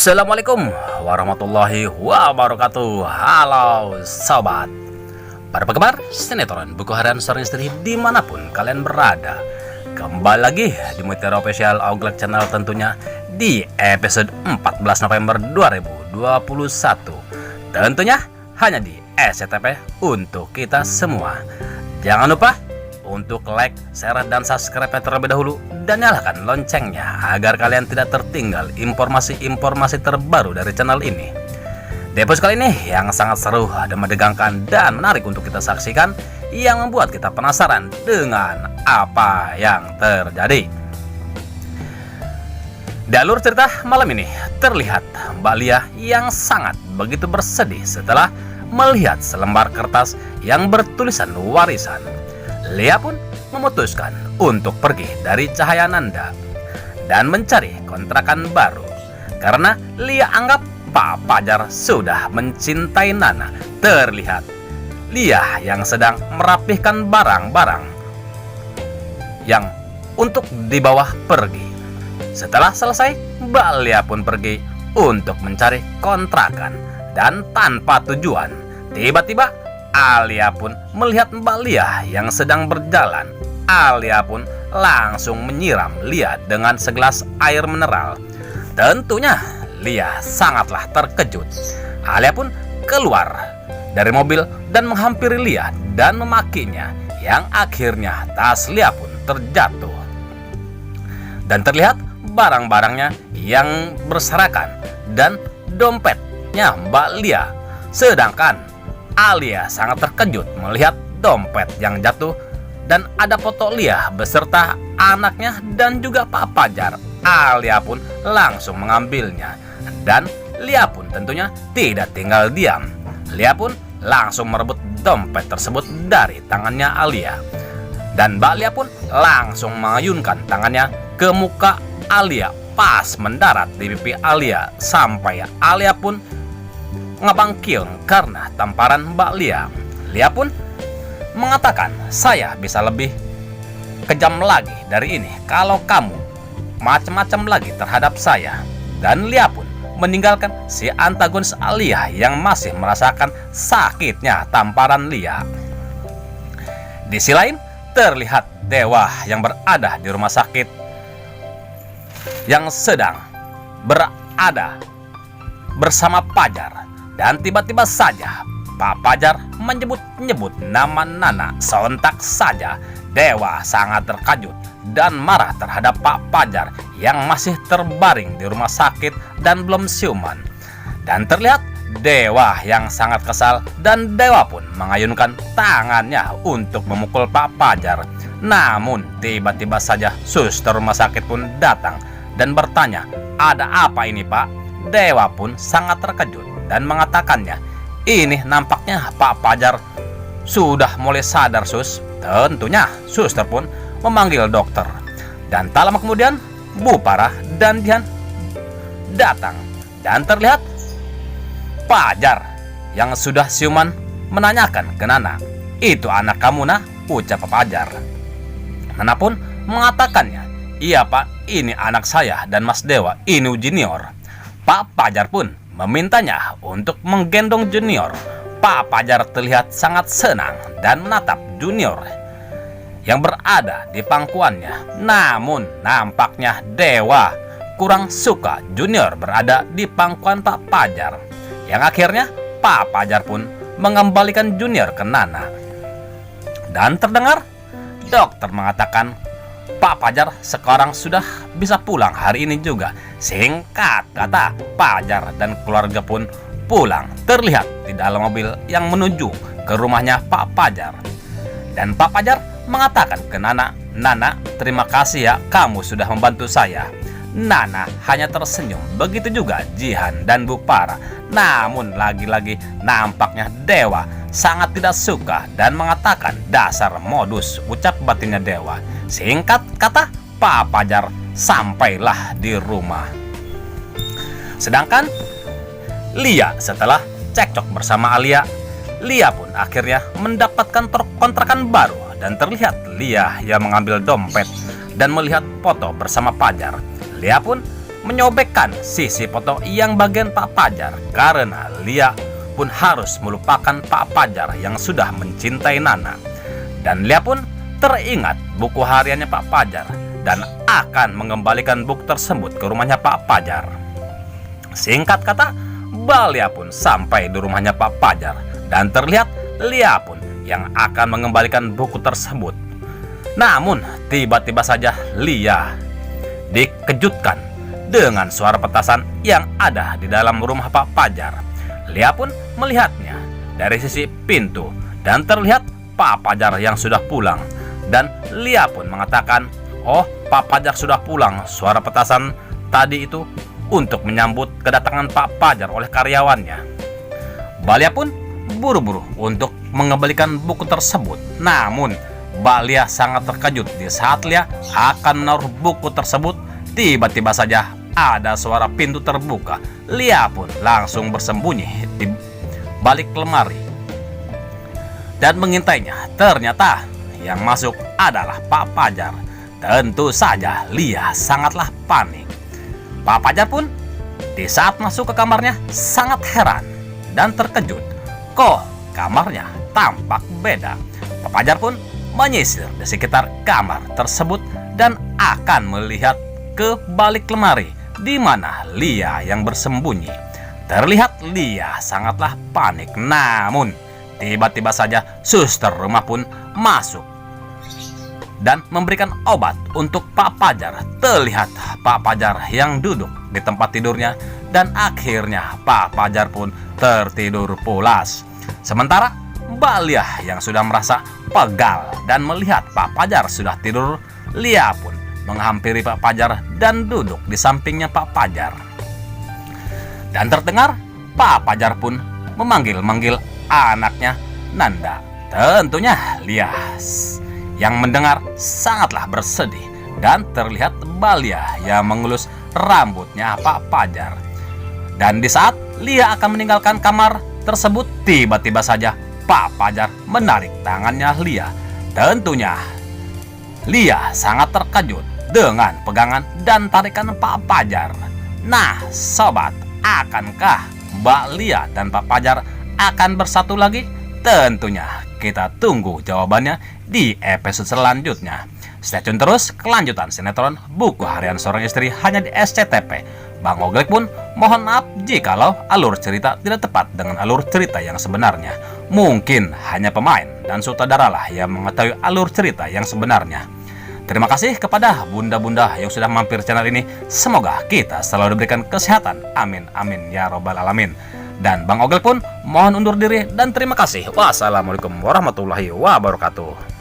Assalamualaikum warahmatullahi wabarakatuh. Halo sobat, pada apa kabar? Sinetron Buku Harian Seorang Istri dimanapun kalian berada, kembali lagi di Mutiara Official Auglek Channel, tentunya di episode 14 November 2021. Tentunya hanya di SCTV untuk kita semua. Jangan lupa untuk like, share, dan subscribe terlebih dahulu, dan nyalakan loncengnya agar kalian tidak tertinggal informasi-informasi terbaru dari channel ini. Di episode kali ini yang sangat seru dan menegangkan dan menarik untuk kita saksikan, yang membuat kita penasaran dengan apa yang terjadi. Di alur cerita malam ini terlihat Mbak Lia yang sangat begitu bersedih setelah melihat selembar kertas yang bertulisan warisan. Lia pun memutuskan untuk pergi dari Cahayananda dan mencari kontrakan baru, karena Lia anggap Pak Pajar sudah mencintai Nana. Terlihat Lia yang sedang merapihkan barang-barang yang untuk dibawa pergi. Setelah selesai, Mbak Lia pun pergi untuk mencari kontrakan, dan tanpa tujuan, tiba-tiba Alia pun melihat Mbak Lia yang sedang berjalan. Alia pun langsung menyiram Lia dengan segelas air mineral. Tentunya Lia sangatlah terkejut. Alia pun keluar dari mobil dan menghampiri Lia dan memakinya, yang akhirnya tas Lia pun terjatuh. Dan terlihat barang-barangnya yang berserakan dan dompetnya Mbak Lia. Sedangkan Alia sangat terkejut melihat dompet yang jatuh, dan ada foto Lia beserta anaknya dan juga Pak Pajar. Alia pun langsung mengambilnya, dan Lia pun tentunya tidak tinggal diam. Lia pun langsung merebut dompet tersebut dari tangannya Alia, dan Mbak Lia pun langsung mengayunkan tangannya ke muka Alia pas mendarat di pipi Alia, sampai Alia pun ngabangkil karena tamparan Mbak Lia. Lia pun mengatakan, "Saya bisa lebih kejam lagi dari ini kalau kamu macam-macam lagi terhadap saya." Dan Lia pun meninggalkan si antagonis Alia yang masih merasakan sakitnya tamparan Lia. Di sisi lain terlihat Dewa yang berada di rumah sakit, yang sedang berada bersama Pajar. Dan tiba-tiba saja Pak Pajar menyebut-nyebut nama Nana. Sontak saja Dewa sangat terkejut dan marah terhadap Pak Pajar yang masih terbaring di rumah sakit dan belum siuman. Dan terlihat Dewa yang sangat kesal, dan Dewa pun mengayunkan tangannya untuk memukul Pak Pajar. Namun tiba-tiba saja suster rumah sakit pun datang dan bertanya, "Ada apa ini, Pak?" Dewa pun sangat terkejut dan mengatakannya, "Ini nampaknya Pak Pajar sudah mulai sadar, Sus." Tentunya suster pun memanggil dokter, dan tak lama kemudian Bu Parah dan Dian datang, dan terlihat Pajar yang sudah siuman menanyakan ke Nana, "Itu anak kamu, Nah?" ucap Pak Pajar. Nana pun mengatakannya, "Iya Pak, ini anak saya dan Mas Dewa, ini Junior." Pak Pajar pun memintanya untuk menggendong Junior. Pak Pajar terlihat sangat senang dan menatap Junior yang berada di pangkuannya. Namun nampaknya Dewa kurang suka Junior berada di pangkuan Pak Pajar, yang akhirnya Pak Pajar pun mengembalikan Junior ke Nana. Dan terdengar dokter mengatakan Pak Pajar sekarang sudah bisa pulang hari ini juga. Singkat kata, Pajar dan keluarga pun pulang. Terlihat di dalam mobil yang menuju ke rumahnya Pak Pajar. Dan Pak Pajar mengatakan ke Nana, "Nana, terima kasih ya, kamu sudah membantu saya." Nana hanya tersenyum. Begitu juga Jihan dan Bu Parah. Namun lagi-lagi nampaknya Dewa sangat tidak suka dan mengatakan, "Dasar modus," ucap batinnya Dewa. Singkat kata, Pak Pajar sampailah di rumah. Sedangkan Lia setelah cekcok bersama Alia, Lia pun akhirnya mendapatkan kontrakan baru, dan terlihat Lia yang mengambil dompet dan melihat foto bersama Pajar. Lia pun menyobekkan sisi foto yang bagian Pak Fajar karena Lia pun harus melupakan Pak Fajar yang sudah mencintai Nana. Dan Lia pun teringat buku hariannya Pak Fajar dan akan mengembalikan buku tersebut ke rumahnya Pak Fajar. Singkat kata, Balia pun sampai di rumahnya Pak Fajar dan terlihat Lia pun yang akan mengembalikan buku tersebut. Namun tiba-tiba saja Lia dikejutkan dengan suara petasan yang ada di dalam rumah Pak Fajar. Lia pun melihatnya dari sisi pintu dan terlihat Pak Fajar yang sudah pulang. Dan Lia pun mengatakan, "Oh, Pak Fajar sudah pulang. Suara petasan tadi itu untuk menyambut kedatangan Pak Fajar oleh karyawannya." Balia pun buru-buru untuk mengembalikan buku tersebut. Namun Balia sangat terkejut di saat Lia akan menaruh buku tersebut. Tiba-tiba saja ada suara pintu terbuka. Lia pun langsung bersembunyi di balik lemari dan mengintainya. Ternyata yang masuk adalah Pak Fajar. Tentu saja Lia sangatlah panik. Pak Fajar pun di saat masuk ke kamarnya sangat heran dan terkejut. Kok kamarnya tampak beda? Pak Fajar pun menyisir di sekitar kamar tersebut dan akan melihat ke balik lemari di mana Lia yang bersembunyi. Terlihat Lia sangatlah panik. Namun tiba-tiba saja suster rumah pun masuk dan memberikan obat untuk Pak Fajar. Terlihat Pak Fajar yang duduk di tempat tidurnya dan akhirnya Pak Fajar pun tertidur pulas. Sementara Balia yang sudah merasa pegal dan melihat Pak Fajar sudah tidur, Lia pun menghampiri Pak Fajar dan duduk di sampingnya Pak Fajar. Dan terdengar Pak Fajar pun memanggil-manggil anaknya Nanda. Tentunya Lia yang mendengar sangatlah bersedih dan terlihat Balia yang mengelus rambutnya Pak Fajar. Dan di saat Lia akan meninggalkan kamar tersebut, tiba-tiba saja Pak Fajar menarik tangannya Lia. Tentunya Lia sangat terkejut dengan pegangan dan tarikan Pak Fajar. Nah sobat, akankah Mbak Lia dan Pak Fajar akan bersatu lagi? Tentunya kita tunggu jawabannya di episode selanjutnya. Stay tune terus kelanjutan sinetron Buku Harian Seorang Istri hanya di SCTV. Bang Oglek pun mohon maaf jikalau alur cerita tidak tepat dengan alur cerita yang sebenarnya. Mungkin hanya pemain dan sutradara lah yang mengetahui alur cerita yang sebenarnya. Terima kasih kepada bunda-bunda yang sudah mampir channel ini. Semoga kita selalu diberikan kesehatan. Amin, amin, ya robbal alamin. Dan Bang Oglek pun mohon undur diri dan terima kasih. Wassalamualaikum warahmatullahi wabarakatuh.